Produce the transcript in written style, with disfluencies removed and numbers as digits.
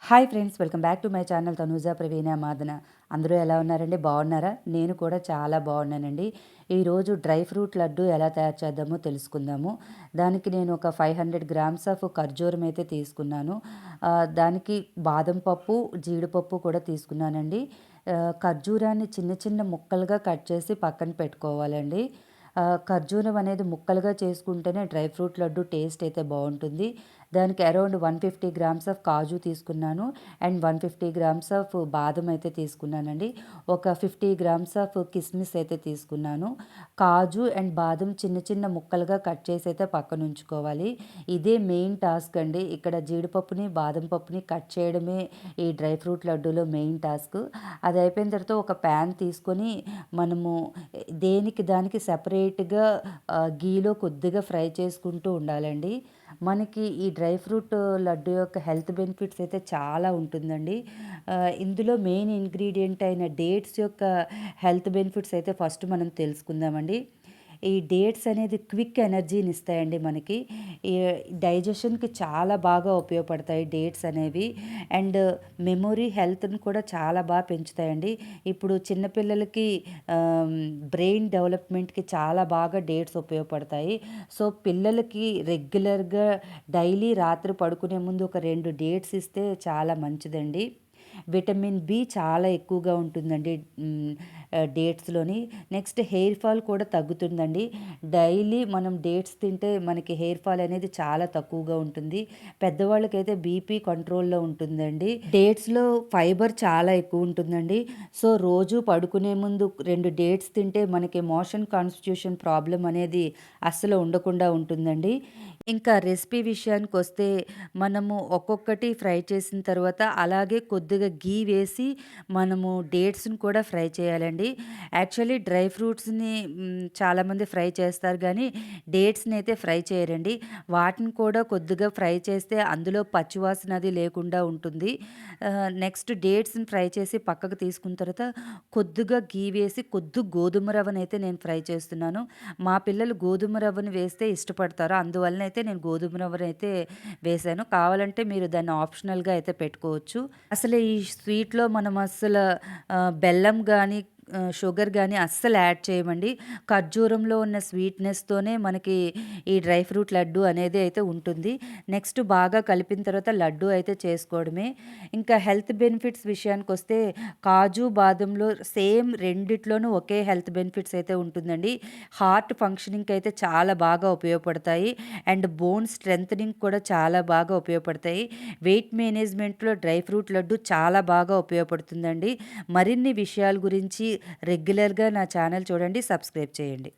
Hi friends, welcome back to my channel Tanuja Praveena Madana. అందరూ ఎలా ఉన్నారండి? బాగున్నారా? నేను కూడా చాలా బాగున్నానండి. ఈరోజు డ్రై ఫ్రూట్ లడ్డు ఎలా తయారు చేద్దామో తెలుసుకుందాము. దానికి నేను ఒక 500 గ్రామ్స్ ఆఫ్ ఖర్జూరం అయితే తీసుకున్నాను. దానికి బాదం పప్పు, జీడిపప్పు కూడా తీసుకున్నానండి. ఖర్జూరాన్ని చిన్న చిన్న ముక్కలుగా కట్ చేసి పక్కన పెట్టుకోవాలండి. ఖర్జూరం అనేది ముక్కలుగా చేసుకుంటేనే డ్రై ఫ్రూట్ లడ్డు టేస్ట్ అయితే బాగుంటుంది. దానికి అరౌండ్ 150 గ్రామ్స్ ఆఫ్ కాజు తీసుకున్నాను అండ్ 150 గ్రామ్స్ ఆఫ్ బాదం అయితే తీసుకున్నానండి. ఒక 50 గ్రామ్స్ ఆఫ్ కిస్మిస్ అయితే తీసుకున్నాను. కాజు అండ్ బాదం చిన్న చిన్న ముక్కలుగా కట్ చేసి అయితే పక్కన ఉంచుకోవాలి. ఇదే మెయిన్ టాస్క్ అండి. ఇక్కడ జీడిపప్పుని బాదం పప్పుని కట్ చేయడమే ఈ డ్రై ఫ్రూట్ లడ్డూలో మెయిన్ టాస్క్. అది అయిపోయిన తర్వాత ఒక ప్యాన్ తీసుకొని మనము దేనికి దానికి సపరేట్గా గీలో కొద్దిగా ఫ్రై చేసుకుంటూ ఉండాలండి. మనకి ఈ డ్రై ఫ్రూట్ లడ్డు యొక్క హెల్త్ బెనిఫిట్స్ అయితే చాలా ఉంటుందండి. ఇందులో మెయిన్ ఇంగ్రీడియంట్ అయిన డేట్స్ యొక్క హెల్త్ బెనిఫిట్స్ అయితే ఫస్ట్ మనం తెలుసుకుందామండి. ఈ డేట్స్ అనేది క్విక్ ఎనర్జీని ఇస్తాయండి మనకి. ఈ డైజెషన్కి చాలా బాగా ఉపయోగపడతాయి డేట్స్ అనేవి. అండ్ మెమొరీ హెల్త్ని కూడా చాలా బాగా పెంచుతాయండి. ఇప్పుడు చిన్నపిల్లలకి బ్రెయిన్ డెవలప్మెంట్కి చాలా బాగా డేట్స్ ఉపయోగపడతాయి. సో పిల్లలకి రెగ్యులర్గా డైలీ రాత్రి పడుకునే ముందు ఒక 2 డేట్స్ ఇస్తే చాలా మంచిదండి. విటమిన్ బి చాలా ఎక్కువగా ఉంటుందండి డేట్స్లోని. నెక్స్ట్ హెయిర్ ఫాల్ కూడా తగ్గుతుందండి. డైలీ మనం డేట్స్ తింటే మనకి హెయిర్ ఫాల్ అనేది చాలా తక్కువగా ఉంటుంది. పెద్దవాళ్ళకైతే బీపీ కంట్రోల్లో ఉంటుందండి. డేట్స్లో ఫైబర్ చాలా ఎక్కువ ఉంటుందండి. సో రోజు పడుకునే ముందు 2 డేట్స్ తింటే మనకి మోషన్ కాన్స్టిట్యూషన్ ప్రాబ్లం అనేది అస్సలు ఉండకుండా ఉంటుందండి. ఇంకా రెసిపీ విషయానికి వస్తే మనము ఒక్కొక్కటి ఫ్రై చేసిన తర్వాత అలాగే కొద్దిగా గీ వేసి మనము డేట్స్ని కూడా ఫ్రై చేయాలండి. యాక్చువల్లీ డ్రై ఫ్రూట్స్ని చాలామంది ఫ్రై చేస్తారు కానీ డేట్స్ని అయితే ఫ్రై చేయరండి. వాటిని కూడా కొద్దిగా ఫ్రై చేస్తే అందులో పచ్చివాసన అది లేకుండా ఉంటుంది. నెక్స్ట్ డేట్స్ని ఫ్రై చేసి పక్కకు తీసుకున్న తర్వాత కొద్దిగా గీ వేసి గోధుమ రవ్వని అయితే నేను ఫ్రై చేస్తున్నాను. మా పిల్లలు గోధుమ రవ్వని వేస్తే ఇష్టపడతారు. అందువలన అయితే నేను గోధుమ రవ్వనైతే వేశాను. కావాలంటే మీరు దాన్ని ఆప్షనల్‌గా అయితే పెట్టుకోవచ్చు. అసలు ఈ స్వీట్‌లో మనం అస్సలు బెల్లం గానీ, షుగర్ గానీ అస్సలు యాడ్ చేయమండి. ఖర్జూరంలో ఉన్న స్వీట్‌నెస్‌తోనే మనకి ఈ డ్రై ఫ్రూట్ లడ్డు అనేది అయితే ఉంటుంది. నెక్స్ట్ బాగా కలిపిన తర్వాత లడ్డు అయితే చేసుకోవడమే. ఇంకా హెల్త్ బెనిఫిట్స్ విషయానికొస్తే కాజు, బాదంలో సేమ్ రెండిట్లోనూ ఒకే హెల్త్ బెనిఫిట్స్ అయితే ఉంటుందండి. హార్ట్ ఫంక్షనింగ్‌కి అయితే చాలా బాగా ఉపయోగపడతాయి. అండ్ బోన్ స్ట్రెంథనింగ్ కూడా చాలా బాగా ఉపయోగపడతాయి. వెయిట్ మేనేజ్మెంట్‌లో డ్రై ఫ్రూట్ లడ్డు చాలా బాగా ఉపయోగపడుతుందండి. మరిన్ని విషయాల గురించి రెగ్యులర్‌గా నా ఛానల్ చూడండి, సబ్స్క్రైబ్ చేయండి.